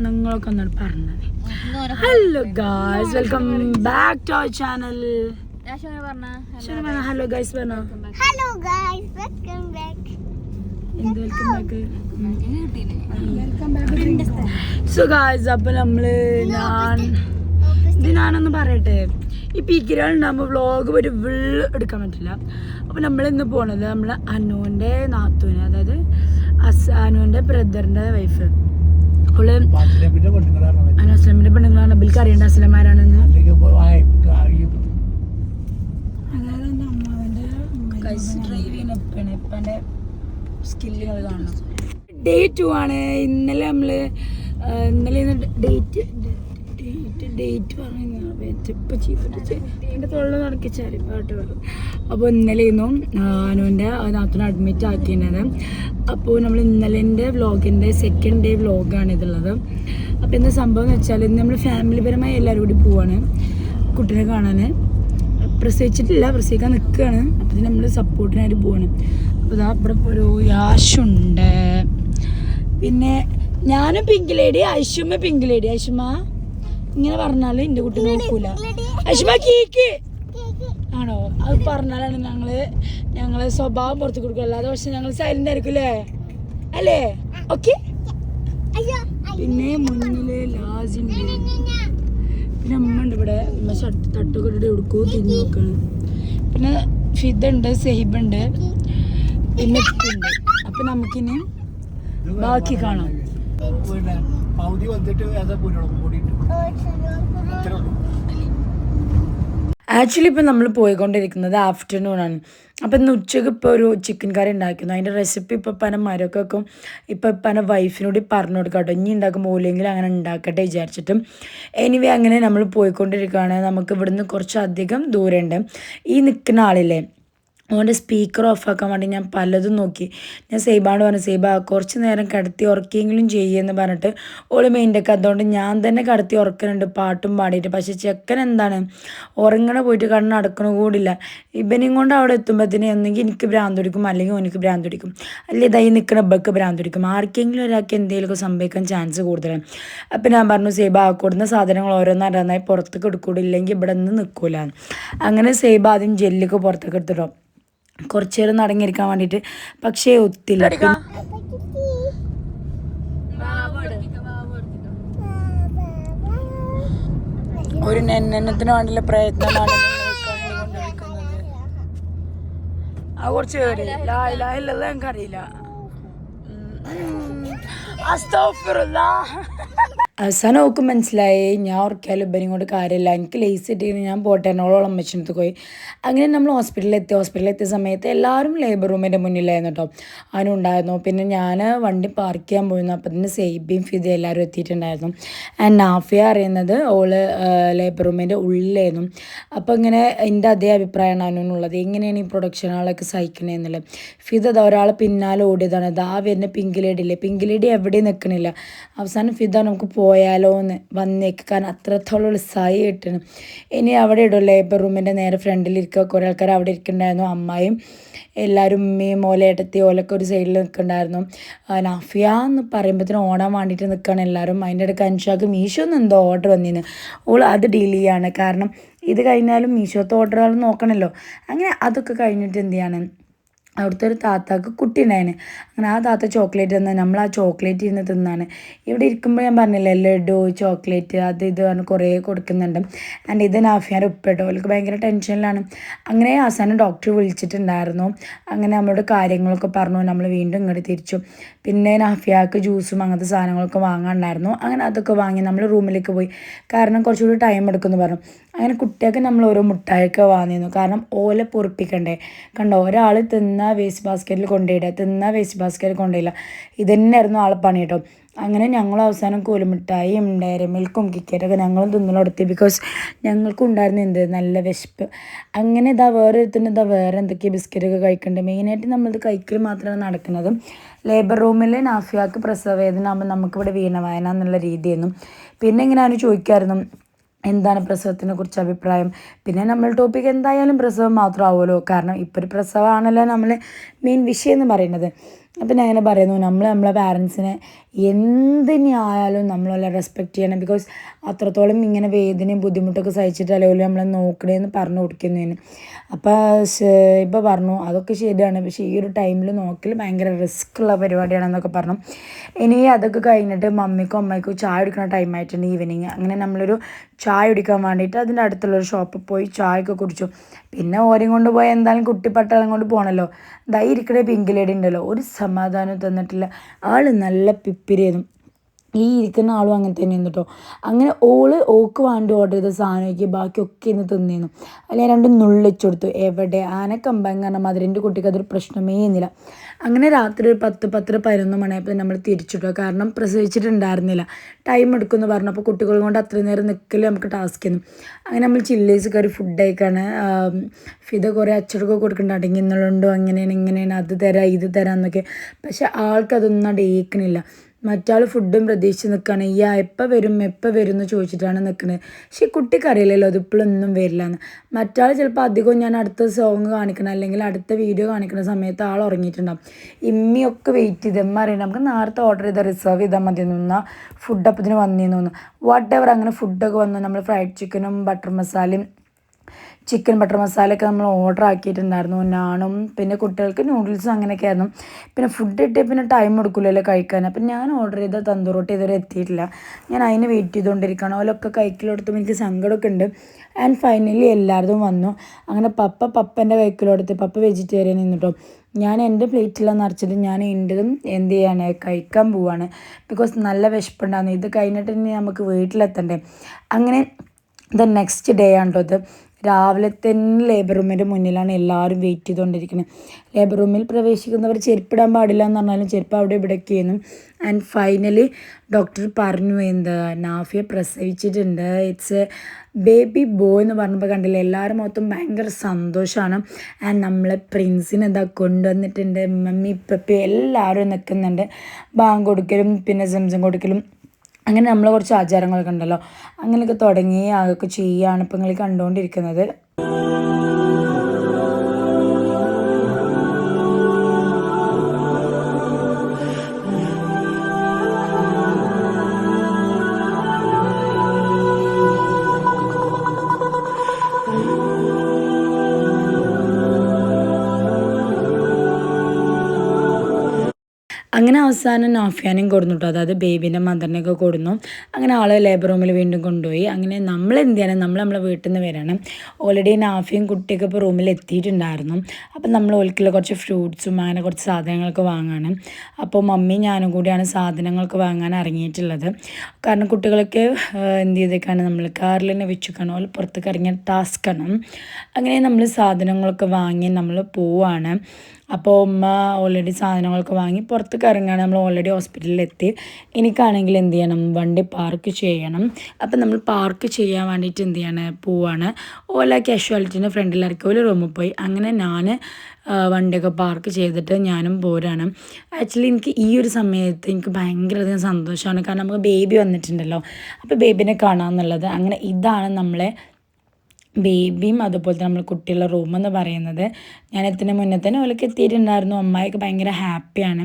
നിങ്ങളൊക്കെ ഒന്നാണ് പറഞ്ഞത്. Hello guys, welcome back to our channel. Hello guys പറഞ്ഞോ. സോ ഗായ്സ്, അപ്പൊ ഞാനൊന്ന് പറയട്ടെ, ഈ പീക്കിരാളുണ്ടാകുമ്പോൾ വ്ളോഗ് ഒരു എടുക്കാൻ പറ്റില്ല. അപ്പോൾ നമ്മളിന്ന് പോണത് നമ്മളെ അനുവിൻ്റെ നാത്തൂന്, അതായത് അനുവിൻ്റെ ബ്രദറിൻ്റെ വൈഫ്. അവള് അസ്ലമിൻ്റെ പെണ്ണുങ്ങളാണ്. ബിൽക്ക് അറിയേണ്ട അസ്ലന്മാരാണെന്ന്. ഇപ്പൻ്റെ സ്കില്ലുകൾ കാണണം. ഡേ 2 ആണ്. ഇന്നലെ ഡേറ്റ് പറഞ്ഞു ഇപ്പം ചെയ്തിട്ട് എൻ്റെ തൊള്ള നടക്കിച്ചാൽ പാട്ട് പറഞ്ഞു. അപ്പോൾ ഇന്നലെ ഇന്നും അനുവിൻ്റെ നാത്തൂനെ അഡ്മിറ്റ് ആക്കിയത്. അപ്പോൾ നമ്മൾ ഇന്നലെ വ്ളോഗിൻ്റെ സെക്കൻഡ് ഡേ വ്ളോഗാണ് ഇതുള്ളത്. അപ്പോൾ എന്താ സംഭവം എന്ന് വെച്ചാൽ ഇന്ന് നമ്മൾ ഫാമിലിപരമായി എല്ലാവരും കൂടി പോവാണ് കുട്ടീനെ കാണാൻ. പ്രസവിച്ചിട്ടില്ല, പ്രസവിക്കാൻ നിൽക്കുകയാണ്. അപ്പോൾ നമ്മൾ സപ്പോർട്ടിനായിട്ട് പോവാണ്. അപ്പോൾ ഇതാ ഇവിടെ ഒരു യാഷുണ്ട്, പിന്നെ ഞാനും pink lady, Aishumma pink lady. Aishumma ഇങ്ങനെ പറഞ്ഞാൽ എൻ്റെ കുട്ടി നോക്കൂല. ഐഷുമ്മ കേക്ക് ആണോ? അത് പറഞ്ഞാലാണ് ഞങ്ങളെ സ്വഭാവം പുറത്ത് കൊടുക്കുക. അല്ലാതെ പക്ഷെ ഞങ്ങൾ സൈലന്റ് ആയിരിക്കും അല്ലേ? ഓക്കെ. പിന്നെ മുന്നില് ലാസിണ്ട്, പിന്നെ അമ്മ ഉണ്ട് ഇവിടെ. അമ്മ തട്ടൊക്കെ ഇട്ടിട്ട് എടുക്കോ തിരിഞ്ഞു നോക്കാണ്. പിന്നെ ഫിദുണ്ട്, സെഹിബുണ്ട്, പിന്നെ ഉണ്ട്. അപ്പൊ നമുക്കിനി ബാക്കി കാണാം. ആക്ച്വലി ഇപ്പം നമ്മൾ പോയിക്കൊണ്ടിരിക്കുന്നത് ആഫ്റ്റർനൂണാണ്. അപ്പം ഇന്ന് ഉച്ചയ്ക്ക് ഇപ്പോൾ ഒരു ചിക്കൻ കറി ഉണ്ടാക്കുന്നു. അതിൻ്റെ റെസിപ്പി ഇപ്പോൾ പന മരക്കൊക്കെ ഇപ്പോൾ പന വൈഫിനോട് പറഞ്ഞു കൊടുക്കാം കേട്ടോ. ഇനി ഉണ്ടാക്കുമ്പോൾ ഇല്ലെങ്കിൽ അങ്ങനെ ഉണ്ടാക്കട്ടെ വിചാരിച്ചിട്ടും. എനിവേ അങ്ങനെ നമ്മൾ പോയിക്കൊണ്ടിരിക്കുകയാണ്. നമുക്ക് ഇവിടുന്ന് കുറച്ചധികം ദൂരമുണ്ട്. ഈ നിൽക്കുന്ന ആളില്ലേ, അതുകൊണ്ട് സ്പീക്കർ ഓഫാക്കാൻ വേണ്ടി ഞാൻ പലതും നോക്കി. ഞാൻ സേബാണ്ട് പറഞ്ഞു, സേബ കുറച്ച് നേരം കിടത്തി ഉറക്കിയെങ്കിലും ചെയ്യുമെന്ന് പറഞ്ഞിട്ട് ഓള് മെയിൻ്റൊക്കെ. അതുകൊണ്ട് ഞാൻ തന്നെ കിടത്തി ഉറക്കുന്നുണ്ട് പാട്ടും പാടിയിട്ട്. പക്ഷേ ചെക്കൻ എന്താണ് ഉറങ്ങണ പോയിട്ട് കണ്ണ് അടക്കണ കൂടില്ല. ഇവനെയും കൊണ്ട് അവിടെ എത്തുമ്പോഴത്തേന് ഒന്നെങ്കിൽ എനിക്ക് ഭ്രാന്ത് പിടിക്കും, അല്ലെങ്കിൽ എനിക്ക് ഭ്രാന്ത് പിടിക്കും, അല്ലെങ്കിൽ ഇതായി നിൽക്കുന്ന ബക്ക് ഭ്രാന്ത് പിടിക്കും. ആർക്കെങ്കിലും ഒരാൾക്ക് എന്തെങ്കിലുമൊക്കെ സംഭവിക്കാൻ ചാൻസ് കൂടുതലാണ്. അപ്പം ഞാൻ പറഞ്ഞു, സേബ കൊടുന്ന സാധനങ്ങൾ ഓരോന്നോരോന്നായി പുറത്തേക്ക് എടുക്കൂടില്ല, ഇല്ലെങ്കിൽ ഇവിടെ നിന്ന് നിൽക്കൂല. അങ്ങനെ സേബ ആദ്യം ജെല്ലൊക്കെ പുറത്തേക്ക് എടുത്തിട്ടോ കുറച്ചു നേരം നടങ്ങിയിരിക്കാൻ വേണ്ടിയിട്ട്. പക്ഷേ ഒത്തില്ല. ഒരു നെന്നത്തിന് വേണ്ടിയുള്ള പ്രയത്നമാണ് കൊണ്ടിരിക്കുന്നത്. ആ കുറച്ച് പേര് ഇല്ലത് ഞങ്ങൾക്കറിയില്ല. അവസാനം നോക്കും മനസ്സിലായി ഞാൻ ഉറക്കിയാലും ഇബനും കൊണ്ട് കാര്യമില്ല, എനിക്ക് ലേസ് ഇട്ടിങ്ങനെ ഞാൻ പോട്ടെ എന്നോളം അമ്മച്ചിനടുത്ത് പോയി. അങ്ങനെ നമ്മൾ ഹോസ്പിറ്റലിലെത്തിയ സമയത്ത് എല്ലാവരും ലേബർ റൂമിൻ്റെ മുന്നിലായിരുന്നു കേട്ടോ. അതിനുണ്ടായിരുന്നു. പിന്നെ ഞാൻ വണ്ടി പാർക്ക് ചെയ്യാൻ പോയിരുന്നു. അപ്പം തന്നെ സെയ്ബിയും ഫിദയും എല്ലാവരും എത്തിയിട്ടുണ്ടായിരുന്നു. ആൻഡ് നാഫിയ അറിയുന്നത് ഓള് ലേബർ റൂമിൻ്റെ ഉള്ളിലായിരുന്നു. അപ്പോൾ ഇങ്ങനെ എൻ്റെ അതേ അഭിപ്രായമാണ് അതിനുള്ളത്. എങ്ങനെയാണ് ഈ പ്രൊഡക്ഷൻ ആളൊക്കെ സഹിക്കണേന്നുള്ളത്. ഫിദ ഒരാൾ പിന്നാലെ ഓടിയതാണ്. ഇതാ വരുന്ന പിങ്ക് ലേഡി ഇല്ലേ, പിങ്ക് ലേഡി എവിടെയും നിൽക്കണില്ല. അവസാനം ഫിദ നമുക്ക് പോയാലോ എന്ന് വന്നേക്ക്, കാരണം അത്രത്തോളം ഉത്സാഹി കിട്ടണം. ഇനി അവിടെ ഇടും ലേബർ റൂമിൻ്റെ നേരെ ഫ്രണ്ടിലിരിക്കുക. കുറേ ആൾക്കാർ അവിടെ ഇരിക്കുന്നുണ്ടായിരുന്നു. അമ്മായും എല്ലാവരും ഉമ്മയും ഓലയേട്ടത്തി ഓലൊക്കെ ഒരു സൈഡിൽ നിൽക്കുന്നുണ്ടായിരുന്നു. നാഫിയ എന്ന് പറയുമ്പോഴത്തേനും ഓടാൻ വേണ്ടിയിട്ട് നിൽക്കുകയാണ് എല്ലാവരും. അതിൻ്റെ ഇടയ്ക്ക് അൻഷാക്ക് മീഷോന്ന് എന്തോ ഓർഡർ വന്നിരുന്നു. ഓൾ അത് ഡീൽ ചെയ്യാണ്. കാരണം ഇത് കഴിഞ്ഞാലും മീഷോത്തെ ഓർഡറുകൾ നോക്കണമല്ലോ. അങ്ങനെ അതൊക്കെ കഴിഞ്ഞിട്ട് എന്ത് ചെയ്യാണ്, അവിടുത്തെ ഒരു താത്താക്ക് കുട്ടി ഉണ്ടായിന്. അങ്ങനെ ആ താത്ത ചോക്ലേറ്റ് തന്നാൽ നമ്മൾ ആ ചോക്ലേറ്റ് ഇരുന്ന് തിന്നാണ്. ഇവിടെ ഇരിക്കുമ്പോൾ ഞാൻ പറഞ്ഞില്ലേ ലഡു ചോക്ലേറ്റ് അത് ഇത് പറഞ്ഞ് കുറേ കൊടുക്കുന്നുണ്ട്. ആൻഡ് ഇത് നാഫിയാൻ്റെ ഉപ്പട്ടോ, അവൾക്ക് ഭയങ്കര ടെൻഷനിലാണ്. അങ്ങനെ അവസാനം ഡോക്ടർ വിളിച്ചിട്ടുണ്ടായിരുന്നു. അങ്ങനെ നമ്മളോട് കാര്യങ്ങളൊക്കെ പറഞ്ഞു. നമ്മൾ വീണ്ടും ഇങ്ങോട്ട് തിരിച്ചു. പിന്നെ നാഫിയാക്ക് ജ്യൂസും അങ്ങനത്തെ സാധനങ്ങളൊക്കെ വാങ്ങാനുണ്ടായിരുന്നു. അങ്ങനെ അതൊക്കെ വാങ്ങി നമ്മൾ റൂമിലേക്ക് പോയി. കാരണം കുറച്ചുകൂടി ടൈം എടുക്കുമെന്ന് പറഞ്ഞു. അങ്ങനെ കുട്ടിയൊക്കെ നമ്മൾ ഓരോ മുട്ടായൊക്കെ വാങ്ങിയിരുന്നു. കാരണം ഓല പൊറിപ്പിക്കണ്ടേ. കണ്ടോ, ഒരാൾ തിന്ന വേസ്റ്റ് ബാസ്ക്കറ്റിൽ കൊണ്ടുപോയിടുക, തിന്ന വേസ്റ്റ് ബാസ്ക്കറ്റിൽ കൊണ്ടുപോയില്ല. ഇതന്നെയായിരുന്നു ആളെ പണി കേട്ടോ. അങ്ങനെ ഞങ്ങൾ അവസാനം കോലുമിഠായിയും ഡയറി മിൽക്കും കിക്കറ്റൊക്കെ ഞങ്ങളും തിന്നലെടുത്തി. ബിക്കോസ് ഞങ്ങൾക്കും ഉണ്ടായിരുന്നു എന്ത് നല്ല വിശപ്പ്. അങ്ങനെ ഇതാ വേറെ എന്തൊക്കെയാണ് ബിസ്ക്കറ്റൊക്കെ കഴിക്കുന്നുണ്ട്. മെയിനായിട്ട് നമ്മളിത് കഴിക്കൽ മാത്രമാണ് നടക്കുന്നത്. ലേബർ റൂമിൽ നാഫിയാക്ക് പ്രസവ വേദന ആകുമ്പോൾ നമുക്കിവിടെ വീണവായന എന്നുള്ള രീതിയായിരുന്നു. പിന്നെ ഇങ്ങനെ അവന് ചോദിക്കായിരുന്നു എന്താണ് പ്രസവത്തിനെ കുറിച്ച് അഭിപ്രായം. പിന്നെ നമ്മൾ ടോപ്പിക് എന്തായാലും പ്രസവം മാത്രമാവുമല്ലോ. കാരണം ഇപ്പോൾ ഒരു പ്രസവമാണല്ലോ നമ്മൾ മെയിൻ വിഷയം എന്ന് പറയുന്നത്. അപ്പം ഞാൻ അങ്ങനെ പറയുന്നു, നമ്മളെ പാരൻസിനെ എന്തിനെ ആയാലും നമ്മളെ റെസ്പെക്റ്റ് ചെയ്യണം. ബിക്കോസ് അത്രത്തോളം ഇങ്ങനെ വേദനയും ബുദ്ധിമുട്ടൊക്കെ സഹിച്ചിട്ടല്ലേ ഓല് നമ്മളെ നോക്കണേന്ന് പറഞ്ഞു കൊടുക്കുന്നതിന്. അപ്പോൾ ഇപ്പോൾ പറഞ്ഞു അതൊക്കെ ശരിയാണ്, പക്ഷേ ഈ ഒരു ടൈമിൽ നോക്കൽ ഭയങ്കര റിസ്ക് ഉള്ള പരിപാടിയാണെന്നൊക്കെ പറഞ്ഞു. ഇനി അതൊക്കെ കഴിഞ്ഞിട്ട് മമ്മിക്കും അമ്മയ്ക്കും ചായ കുടിക്കുന്ന ടൈം ആയിട്ടുണ്ട്, ഈവനിങ്. അങ്ങനെ നമ്മളൊരു ചായ കുടിക്കാൻ വേണ്ടിയിട്ട് അതിൻ്റെ അടുത്തുള്ളൊരു ഷോപ്പിൽ പോയി ചായയൊക്കെ കുടിച്ചു. പിന്നെ ഓരെയും കൊണ്ട് പോയി എന്തായാലും കുട്ടിപ്പട്ടാളം കൊണ്ട് പോകണമല്ലോ. ദാ ഇരിക്കണ പിങ്ക് ലേഡി ഉണ്ടല്ലോ, ഒരു സമാധാനം തന്നിട്ടില്ല. ആൾ നല്ല പിപ്പിരിയായിരുന്നു. ഈ ഇരിക്കുന്ന ആളും അങ്ങനെ തന്നെയായിരുന്നു കേട്ടോ. അങ്ങനെ ഓക്ക് വേണ്ടി ഓർഡർ ചെയ്ത സാധനമൊക്കെ ബാക്കിയൊക്കെ ഇന്ന് തിന്നിരുന്നു. അല്ലെങ്കിൽ രണ്ടും നുള്ളിച്ചു കൊടുത്തു. എവിടെ ആനക്കമ്പം കാരണം മാതിരി എൻ്റെ കുട്ടിക്ക് അതൊരു പ്രശ്നമേ ഇന്നില്ല. അങ്ങനെ രാത്രി ഒരു 10-11 മണിയായപ്പോൾ നമ്മൾ തിരിച്ചിട്ടു. കാരണം പ്രസവിച്ചിട്ടുണ്ടായിരുന്നില്ല, ടൈം എടുക്കുമെന്ന് പറഞ്ഞപ്പോൾ കുട്ടികളും കൊണ്ട് അത്രയും നേരം നിൽക്കൽ നമുക്ക് ടാസ്ക് ചെയ്യുന്നു. അങ്ങനെ നമ്മൾ ചില്ലേസ് കയറി ഫുഡ് കഴിക്കാണ്. ഫിദ കുറേ അച്ചടക്കം കൊടുക്കുന്നുണ്ട്, അടങ്ങി ഇന്നുണ്ടോ അങ്ങനെയാണ് ഇങ്ങനെയാണ് അത് തരാം ഇത് തരാം എന്നൊക്കെ. പക്ഷെ ആൾക്കതൊന്നും അടയിക്കണില്ല. മറ്റാൾ ഫുഡും പ്രതീക്ഷിച്ച് നിൽക്കുകയാണ്. എപ്പോൾ വരും എന്ന് ചോദിച്ചിട്ടാണ് നിൽക്കുന്നത്. പക്ഷേ കുട്ടിക്കറിയില്ലല്ലോ അതിപ്പോഴൊന്നും വരില്ല എന്ന്. മറ്റാൾ ചിലപ്പോൾ അധികം ഞാൻ അടുത്ത സോങ് കാണിക്കണം അല്ലെങ്കിൽ അടുത്ത വീഡിയോ കാണിക്കുന്ന സമയത്ത് ആൾ ഉറങ്ങിയിട്ടുണ്ടാകും. ഇമ്മിയൊക്കെ വെയിറ്റ് ചെയ്ത് ഇമ്മ അറിയണം നമുക്ക് നേരത്തെ ഓർഡർ ചെയ്താൽ റിസർവ് ചെയ്താൽ മതി എന്നാൽ ഫുഡ് അപ്പത്തിന് വന്നിരുന്നു തോന്നുന്നു. വാട്ട് എവർ അങ്ങനെ ഫുഡൊക്കെ വന്നു. നമ്മൾ ഫ്രൈഡ് ചിക്കനും ബട്ടർ മസാലയും ചിക്കൻ ബട്ടർ മസാലയൊക്കെ നമ്മൾ ഓർഡർ ആക്കിയിട്ടുണ്ടായിരുന്നു. നാണും പിന്നെ കുട്ടികൾക്ക് നൂഡിൽസും അങ്ങനെയൊക്കെ ആയിരുന്നു. പിന്നെ ഫുഡ് കിട്ടിയാൽ പിന്നെ ടൈം എടുക്കില്ലല്ലോ കഴിക്കാൻ. അപ്പം ഞാൻ ഓർഡർ ചെയ്ത തന്തൂർ റൊട്ടി ഇതുവരെ എത്തിയിട്ടില്ല. ഞാൻ അതിന് വെയിറ്റ് ചെയ്തുകൊണ്ടിരിക്കുകയാണ്. ഓലൊക്കെ കൈക്കിലെടുത്തും എനിക്ക് സങ്കടമൊക്കെ ഉണ്ട്. ആൻഡ് ഫൈനലി എല്ലാവരും വന്നു. അങ്ങനെ പപ്പൻ്റെ കൈക്കിലെടുത്ത് പപ്പ വെജിറ്റേറിയൻ നിന്നിട്ടോ. ഞാൻ എൻ്റെ പ്ലേറ്റിലാണ് നിറച്ചിട്ട് ഞാൻ എൻ്റെതും എന്ത് ചെയ്യാണ് കഴിക്കാൻ പോവാണ്. ബിക്കോസ് നല്ല വിശപ്പുണ്ടായിരുന്നു. ഇത് കഴിഞ്ഞിട്ട് ഇനി നമുക്ക് വീട്ടിലെത്തണ്ടേ. അങ്ങനെ നെക്സ്റ്റ് ഡേ ആണ് കേട്ടോ ഇത്. രാവിലെ തന്നെ ലേബർ റൂമിൻ്റെ മുന്നിലാണ് എല്ലാവരും വെയിറ്റ് ചെയ്തുകൊണ്ടിരിക്കുന്നത്. ലേബർ റൂമിൽ പ്രവേശിക്കുന്നവർ ചെരുപ്പിടാൻ പാടില്ല എന്ന് പറഞ്ഞാലും ചെരുപ്പ് അവിടെ ഇവിടെയൊക്കെ ചെയ്യുന്നു. ആൻഡ് ഫൈനലി ഡോക്ടർ പറഞ്ഞു എന്താ നാഫിയ പ്രസവിച്ചിട്ടുണ്ട്, ഇറ്റ്സ് എ ബേബി ബോയ് എന്ന് പറഞ്ഞപ്പോൾ കണ്ടില്ല എല്ലാവരും മൊത്തം ഭയങ്കര സന്തോഷമാണ്. ആൻഡ് നമ്മളെ പ്രിൻസിനെ എന്താ കൊണ്ടുവന്നിട്ടുണ്ട്. മമ്മി പപ്പി എല്ലാവരും നിൽക്കുന്നുണ്ട്. ബാങ്ക് കൊടുക്കലും പിന്നെ സംസം കൊടുക്കലും അങ്ങനെ നമ്മൾ കുറച്ച് ആചാരങ്ങളൊക്കെ ഉണ്ടല്ലോ, അങ്ങനെയൊക്കെ തുടങ്ങി അതൊക്കെ ചെയ്യുകയാണ് ഇപ്പം നിങ്ങൾ കണ്ടുകൊണ്ടിരിക്കുന്നത്. അങ്ങനെ അവസാനം നാഫിയാനെയും കൊടുന്നു കേട്ടോ, അതായത് ബേബീൻ്റെ മദറിനെയൊക്കെ കൊടുന്നു. അങ്ങനെ ആൾ ലേബർ റൂമിൽ വീണ്ടും കൊണ്ടുപോയി. അങ്ങനെ നമ്മൾ എന്ത് ചെയ്യണം, നമ്മളെ വീട്ടിൽ നിന്ന് വരണം. ഓൾറെഡി നാഫിയും കുട്ടിയൊക്കെ ഇപ്പോൾ റൂമിൽ എത്തിയിട്ടുണ്ടായിരുന്നു. അപ്പം നമ്മൾ ഓൽക്കുള്ള കുറച്ച് ഫ്രൂട്ട്സും അങ്ങനെ കുറച്ച് സാധനങ്ങളൊക്കെ വാങ്ങാനും. അപ്പോൾ മമ്മിയും ഞാനും കൂടിയാണ് സാധനങ്ങളൊക്കെ വാങ്ങാൻ ഇറങ്ങിയിട്ടുള്ളത്. കാരണം കുട്ടികളൊക്കെ എന്ത് ചെയ്തേക്കാണ് നമ്മൾ കാറിൽ തന്നെ വെച്ചിരിക്കണം, ഓൾ പുറത്തേക്ക് ഇറങ്ങിയ ടാസ്ക്കാണ്. അങ്ങനെ നമ്മൾ സാധനങ്ങളൊക്കെ വാങ്ങി നമ്മൾ പോവാണ്. അപ്പോൾ ഉമ്മ ഓൾറെഡി സാധനങ്ങളൊക്കെ വാങ്ങി പുറത്തേക്ക് ഇറങ്ങുകയാണ്. നമ്മൾ ഓൾറെഡി ഹോസ്പിറ്റലിലെത്തി. എനിക്കാണെങ്കിൽ എന്ത് ചെയ്യണം, വണ്ടി പാർക്ക് ചെയ്യണം. അപ്പം നമ്മൾ പാർക്ക് ചെയ്യാൻ വേണ്ടിയിട്ട് എന്ത് ചെയ്യാണ് പോവാണ്. ഓല കാഷ്വാലിറ്റീൻ്റെ ഫ്രണ്ടിലിറക്കി ഒരു റൂമിൽ പോയി. അങ്ങനെ ഞാൻ വണ്ടിയൊക്കെ പാർക്ക് ചെയ്തിട്ട് ഞാനും പോരാണ്. ആക്ച്വലി എനിക്ക് ഈ ഒരു സമയത്ത് എനിക്ക് ഭയങ്കരധികം സന്തോഷമാണ്. കാരണം നമുക്ക് ബേബി വന്നിട്ടുണ്ടല്ലോ, അപ്പോൾ ബേബിനെ കാണാമെന്നുള്ളത്. അങ്ങനെ ഇതാണ് നമ്മളെ ബേബിയും അതുപോലെ തന്നെ നമ്മൾ കുട്ടികളുടെ റൂമെന്ന് പറയുന്നത്. ഞാൻ എത്തുന്ന മുന്നേ തന്നെ ഓലൊക്കെ എത്തിയിട്ടുണ്ടായിരുന്നു. അമ്മായിക്ക് ഭയങ്കര ഹാപ്പിയാണ്.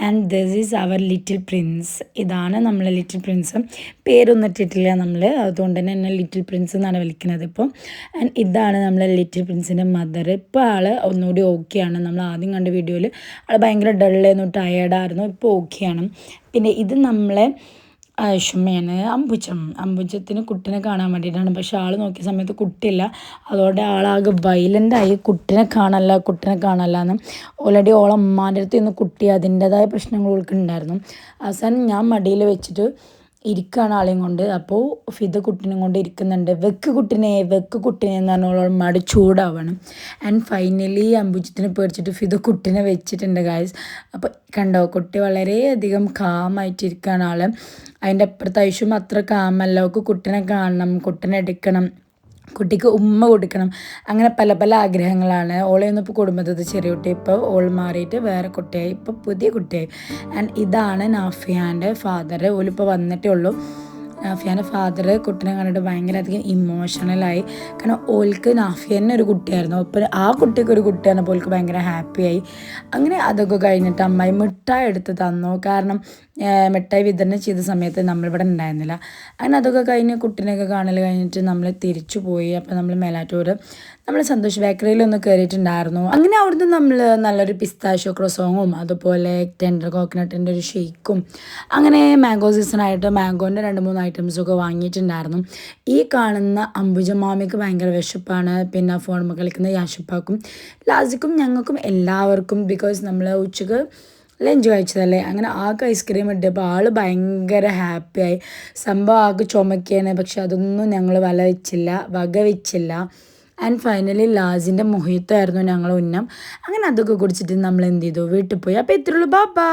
And this is our little prince. ഇതാണ് നമ്മളെ ലിറ്റിൽ പ്രിൻസ്. പേരൊന്നും ഇട്ടിട്ടില്ല നമ്മൾ, അതുകൊണ്ട് തന്നെ എന്നെ ലിറ്റിൽ പ്രിൻസ് എന്നാണ് വിളിക്കുന്നത് ഇപ്പോൾ. ആൻഡ് ഇതാണ് നമ്മളെ ലിറ്റിൽ പ്രിൻസിൻ്റെ മദർ. ഇപ്പോൾ ആൾ ഒന്നുകൂടി ഓക്കെയാണ്. നമ്മൾ ആദ്യം കണ്ട വീഡിയോയിൽ ആൾ ഭയങ്കര ഡള്ളായിരുന്നു, ടയേർഡായിരുന്നു. ഇപ്പോൾ ഓക്കെയാണ്. പിന്നെ ഇത് നമ്മളെ ഷുമ്മയാണ്. അമ്പുജത്തിന് കുട്ടീനെ കാണാൻ വേണ്ടിയിട്ടാണ്. പക്ഷെ ആൾ നോക്കിയ സമയത്ത് കുട്ടിയില്ല. അതോടെ ആളാകെ വൈലൻ്റായി. കുട്ടീനെ കാണല്ല എന്ന്. ഓൾറെഡി ഓളമ്മാൻ്റെ അടുത്ത് ഇന്ന് കുട്ടി അതിൻ്റേതായ പ്രശ്നങ്ങൾ ഓൾക്കുണ്ടായിരുന്നു. അവസാനം ഞാൻ മടിയിൽ വെച്ചിട്ട് ഇരിക്കുകയാണ് ആളെയും കൊണ്ട്. അപ്പോൾ ഫിദ കുട്ടീനെ കൊണ്ട് ഇരിക്കുന്നുണ്ട്. വെക്ക് കുട്ടീനെ എന്ന് പറഞ്ഞാൽ മടി ചൂടാവാണ്. ആൻഡ് ഫൈനലി അമ്പുജത്തിനെ പേടിച്ചിട്ട് ഫിദ കുട്ടീനെ വെച്ചിട്ടുണ്ട് ഗായ്സ്. അപ്പോൾ കണ്ടോ, കുട്ടി വളരെയധികം കാമായിട്ടിരിക്കുകയാണ് ആൾ. അതിൻ്റെ അപ്പുറത്ത് ഐഷും അത്ര കാമല്ല. അവൾക്ക് കുട്ടീനെ കാണണം, കുട്ടീനെ എടുക്കണം, കുട്ടിക്ക് ഉമ്മ കൊടുക്കണം, അങ്ങനെ പല പല ആഗ്രഹങ്ങളാണ്. ഓളെയൊന്നും ഇപ്പോൾ കുടുംബത്തിൽ ചെറിയ കുട്ടി, ഇപ്പോൾ ഓൾ മാറിയിട്ട് വേറെ കുട്ടിയായി, ഇപ്പോൾ പുതിയ കുട്ടിയായി. ആൻഡ് ഇതാണ് നാഫിയാൻ്റെ ഫാദർ. ഓളിപ്പോൾ വന്നിട്ടേ ഉള്ളൂ. നാഫിയാൻ്റെ ഫാദർ കുട്ടീനെ കണ്ടിട്ട് ഭയങ്കര അധികം ഇമോഷണലായി. കാരണം ഓൾക്ക് നാഫിയന്നെ ഒരു കുട്ടിയായിരുന്നു, അപ്പം ആ കുട്ടിക്ക് ഒരു കുട്ടി പറഞ്ഞപ്പോൾ ഓൾക്ക് ഭയങ്കര ഹാപ്പിയായി. അങ്ങനെ അതൊക്കെ കഴിഞ്ഞിട്ട് അമ്മായി മിഠായി എടുത്ത് തന്നു. കാരണം മിഠായി വിതരണം ചെയ്ത സമയത്ത് നമ്മളിവിടെ ഉണ്ടായിരുന്നില്ല. അങ്ങനെ അതൊക്കെ കഴിഞ്ഞ് കുട്ടീനെയൊക്കെ കാണൽ കഴിഞ്ഞിട്ട് നമ്മൾ തിരിച്ചു പോയി. അപ്പോൾ നമ്മൾ മേലാറ്റൂർ നമ്മൾ സന്തോഷ് ബേക്കറിയിലൊന്ന് കയറിയിട്ടുണ്ടായിരുന്നു. അങ്ങനെ അവിടുന്ന് നമ്മൾ നല്ലൊരു പിസ്താഷ്യോ ക്രോസോങ്ങും അതുപോലെ ടെൻഡർ കോക്കനട്ടിൻ്റെ ഒരു ഷേക്കും അങ്ങനെ മാംഗോ സീസണായിട്ട് മാംഗോൻ്റെ 2-3 ഐറ്റംസൊക്കെ വാങ്ങിയിട്ടുണ്ടായിരുന്നു. ഈ കാണുന്ന അംബുജമാമിക്ക് ഭയങ്കര വിശപ്പാണ്, പിന്നെ ഫോണിൽ കളിക്കുന്ന യാഷിപ്പാക്കും ലാസിക്കും ഞങ്ങൾക്കും എല്ലാവർക്കും. ബിക്കോസ് നമ്മൾ ഉച്ചക്ക് ലഞ്ച് കഴിച്ചതല്ലേ, അങ്ങനെ ആൾക്ക് ഐസ്ക്രീം ഇട്ടപ്പോൾ ആൾ ഭയങ്കര ഹാപ്പിയായി. സംഭവം ആൾക്ക് ചുമക്കുകയാണ്, പക്ഷെ അതൊന്നും ഞങ്ങൾ വക വെച്ചില്ല. ആൻഡ് ഫൈനലി ലാസിൻ്റെ മൊഹിത്തായിരുന്നു ഞങ്ങൾ ഉന്നം. അങ്ങനെ അതൊക്കെ കുടിച്ചിട്ട് നമ്മൾ എന്ത് ചെയ്തു, വീട്ടിൽ പോയി. അപ്പോൾ ഇത്രയുള്ളൂ, ബാ.